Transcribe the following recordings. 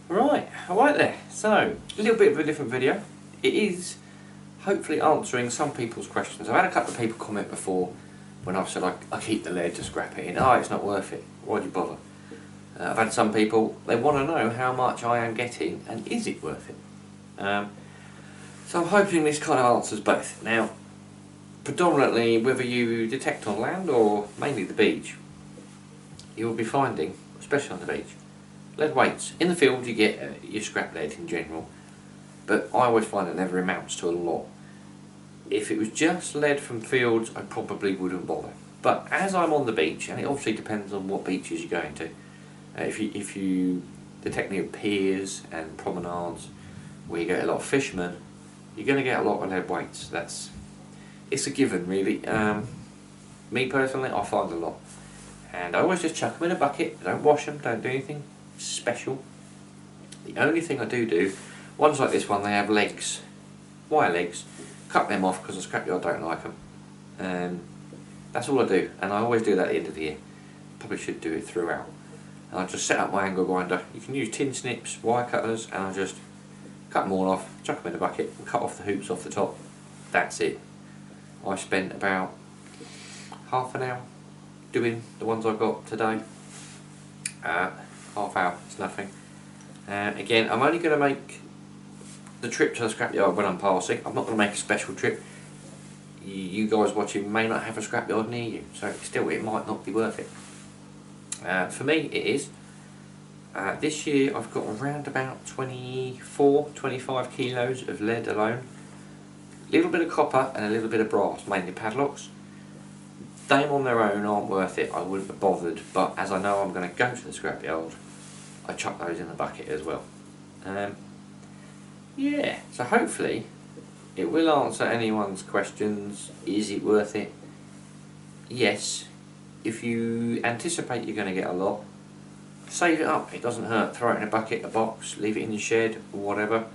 Right there. So, a little bit of a different video. It is hopefully answering some people's questions. I've had a couple of people comment before when I've said I keep the lead to scrap it in. Oh, it's not worth it. Why'd you bother? I've had some people, they want to know how much I am getting and is it worth it? So I'm hoping this kind of answers both. Now, predominantly whether you detect on land or mainly the beach, you will be finding, especially on the beach, lead weights. In the field you get your scrap lead in general, but I always find it never amounts to a lot. If it was just lead from fields, I probably wouldn't bother. But as I'm on the beach, and it obviously depends on what beaches you're going to, if you detect near piers and promenades where you get a lot of fishermen, you're going to get a lot of lead weights. It's a given really. Me personally, I find a lot. And I always just chuck them in a bucket, don't wash them, don't do anything special. The only thing I do, ones like this one, they have legs, wire legs, cut them off because the scrapyard don't like them. That's all I do, and I always do that at the end of the year. Probably should do it throughout. And I just set up my angle grinder. You can use tin snips, wire cutters, and I just cut them all off, chuck them in a bucket, and cut off the hoops off the top. That's it. I spent about half an hour doing the ones I got today. Half hour, it's nothing. Again, I'm only going to make the trip to the scrapyard when I'm passing. I'm not going to make a special trip. You guys watching may not have a scrapyard near you, so still it might not be worth it. For me it is. This year I've got around about 24-25 kilos of lead alone. A little bit of copper and a little bit of brass, mainly padlocks. They on their own aren't worth it, I wouldn't have bothered, but as I know I'm going to go to the scrapyard, I chuck those in the bucket as well. Yeah, so hopefully it will answer anyone's questions. Is it worth it? Yes. If you anticipate you're going to get a lot, save it up, it doesn't hurt. Throw it in a bucket, a box, leave it in your shed or whatever,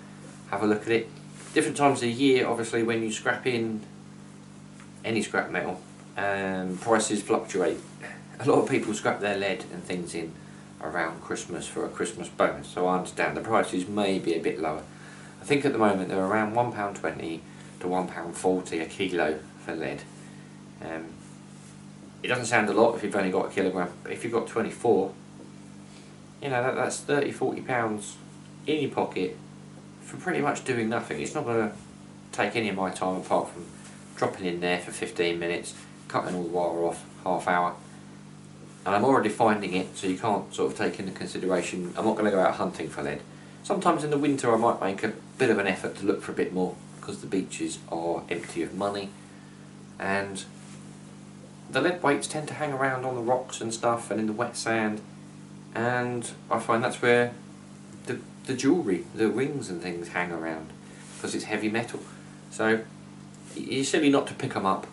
have a look at it. Different times of the year, obviously, when you scrap in any scrap metal, prices fluctuate. A lot of people scrap their lead and things in around Christmas for a Christmas bonus, so I understand the prices may be a bit lower. I think at the moment they're around £1.20 to £1.40 a kilo for lead. It doesn't sound a lot if you've only got a kilogram, but if you've got 24, you know, that's £30-40 in your pocket for pretty much doing nothing. It's not going to take any of my time apart from dropping in there for 15 minutes, cutting all the wire off, half hour, and I'm already finding it, so you can't sort of take into consideration, I'm not going to go out hunting for lead. Sometimes in the winter I might make a bit of an effort to look for a bit more because the beaches are empty of money, and the lead weights tend to hang around on the rocks and stuff and in the wet sand, and I find that's where the jewellery, the rings and things hang around because it's heavy metal. So you're silly not to pick them up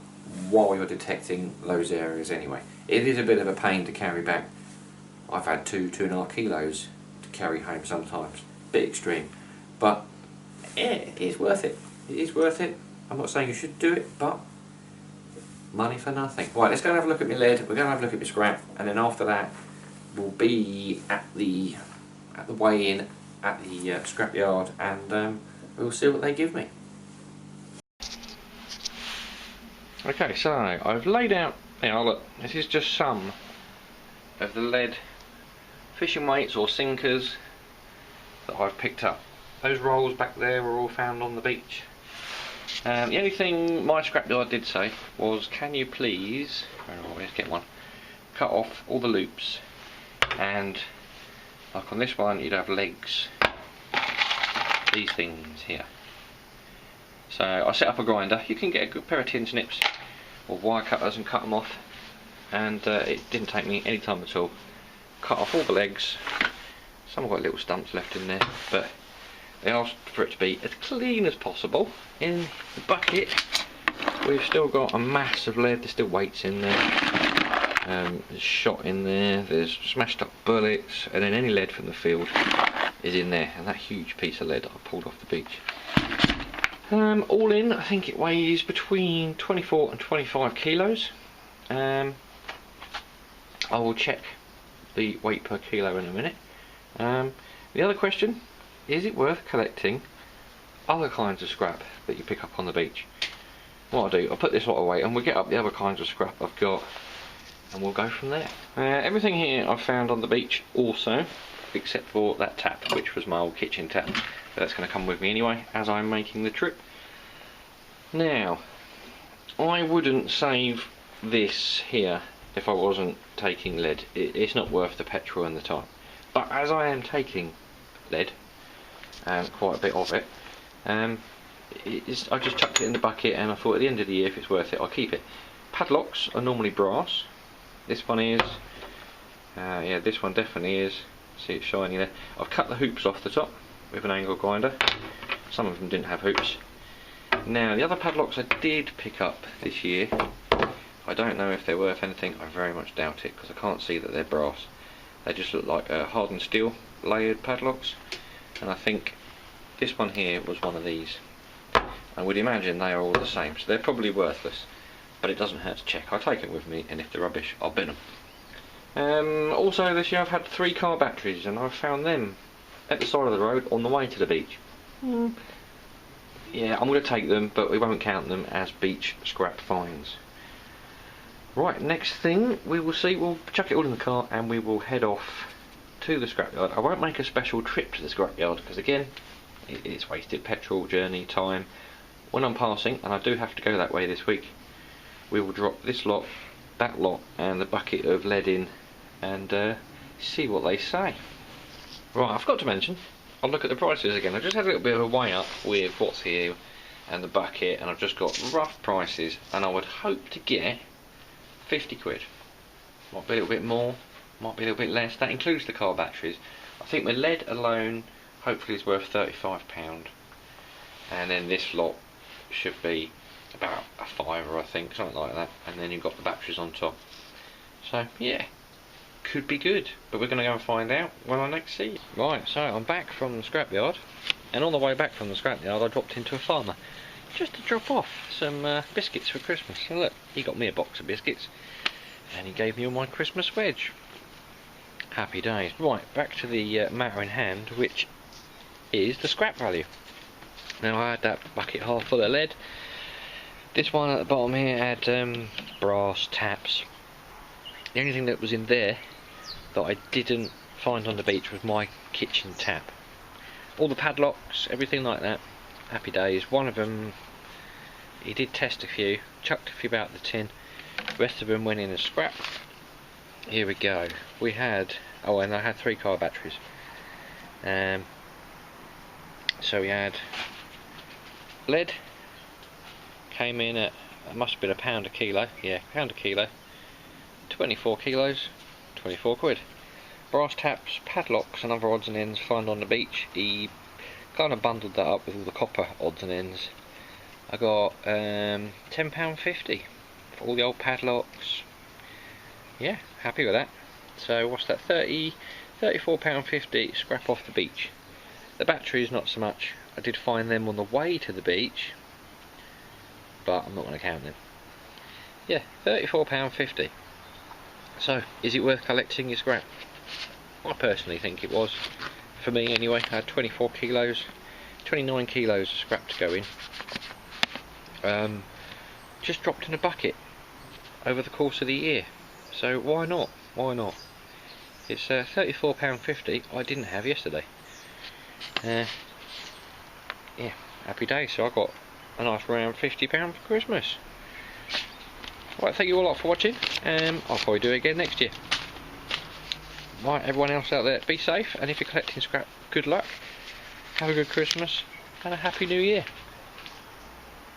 while you're detecting those areas anyway. It is a bit of a pain to carry back. I've had 2.5 kilos to carry home sometimes. Bit extreme, but yeah, it is worth it. It is worth it. I'm not saying you should do it, but money for nothing. Right, let's go and have a look at my lead. We're going to have a look at my scrap, and then after that we'll be at the weigh-in at the scrapyard, and we'll see what they give me. Okay, so I've laid out, now look, this is just some of the lead fishing weights or sinkers that I've picked up. Those rolls back there were all found on the beach. The only thing my scrapyard did say was, can you please, let's get one, cut off all the loops, and like on this one you'd have legs, these things here. So I set up a grinder. You can get a good pair of tin snips or wire cutters and cut them off, and it didn't take me any time at all. Cut off all the legs. Some have got little stumps left in there, but they asked for it to be as clean as possible. In the bucket we've still got a mass of lead. There's still weights in there, there's shot in there, there's smashed up bullets, and then any lead from the field is in there, and that huge piece of lead I pulled off the beach. All in, I think it weighs between 24 and 25 kilos. I will check the weight per kilo in a minute. The other question, is it worth collecting other kinds of scrap that you pick up on the beach? What I'll do, I'll put this lot away and we'll get up the other kinds of scrap I've got and we'll go from there. Everything here I've found on the beach also, except for that tap, which was my old kitchen tap. But that's going to come with me anyway as I'm making the trip. Now, I wouldn't save this here if I wasn't taking lead. It's not worth the petrol and the time. But as I am taking lead, and quite a bit of it, I just chucked it in the bucket and I thought at the end of the year, if it's worth it, I'll keep it. Padlocks are normally brass. This one is, yeah, this one definitely is. See, it's shiny there. I've cut the hoops off the top with an angle grinder. Some of them didn't have hoops. Now, the other padlocks I did pick up this year, I don't know if they're worth anything. I very much doubt it because I can't see that they're brass. They just look like hardened steel layered padlocks, and I think this one here was one of these. I would imagine they are all the same, so they're probably worthless, but it doesn't hurt to check. I'll take it with me, and if they're rubbish, I'll bin them. Also this year I've had 3 car batteries, and I've found them at the side of the road on the way to the beach. Yeah, I'm going to take them, but we won't count them as beach scrap finds. Right, next thing we will see, we'll chuck it all in the car and we will head off to the scrapyard. I won't make a special trip to the scrapyard because again, it's wasted petrol, journey, time. When I'm passing, and I do have to go that way this week, we will drop this lot, that lot and the bucket of lead in and see what they say. Right, I forgot to mention, I'll look at the prices again. I just had a little bit of a weigh up with what's here and the bucket, and I've just got rough prices, and I would hope to get 50 quid. Might be a little bit more, might be a little bit less. That includes the car batteries. I think the lead alone hopefully is worth £35, and then this lot should be about a £5, I think, something like that, and then you've got the batteries on top. So yeah, could be good, but we're going to go and find out when I next see you. Right, so I'm back from the scrapyard, and on the way back from the scrapyard I dropped into a farmer just to drop off some biscuits for Christmas. So look, he got me a box of biscuits and he gave me all my Christmas wedge. Happy days. Right, back to the matter in hand, which is the scrap value. Now I had that bucket half full of lead. This one at the bottom here had brass taps. The only thing that was in there that I didn't find on the beach was my kitchen tap. All the padlocks, everything like that, happy days. One of them, he did test a few, chucked a few out the tin, the rest of them went in as scrap. Here we go. We had, oh, and I had 3 car batteries. So we had lead, came in at, it must have been £1 a kilo, yeah, £1 a kilo, 24 kilos, 24 quid. Brass taps, padlocks and other odds and ends found on the beach. He kind of bundled that up with all the copper odds and ends. I got £10.50 for all the old padlocks. Yeah, happy with that. So what's that, £34.50 scrap off the beach. The batteries not so much. I did find them on the way to the beach, but I'm not going to count them. Yeah, £34.50. So, is it worth collecting your scrap? I personally think it was. For me anyway, I had 24 kilos, 29 kilos of scrap to go in. Just dropped in a bucket over the course of the year. So why not? Why not? It's £34.50 I didn't have yesterday. Yeah, happy days. So I got a nice round £50 for Christmas. Right, thank you all a lot for watching. I'll probably do it again next year. Right, everyone else out there, be safe, and if you're collecting scrap, good luck. Have a good Christmas and a happy new year.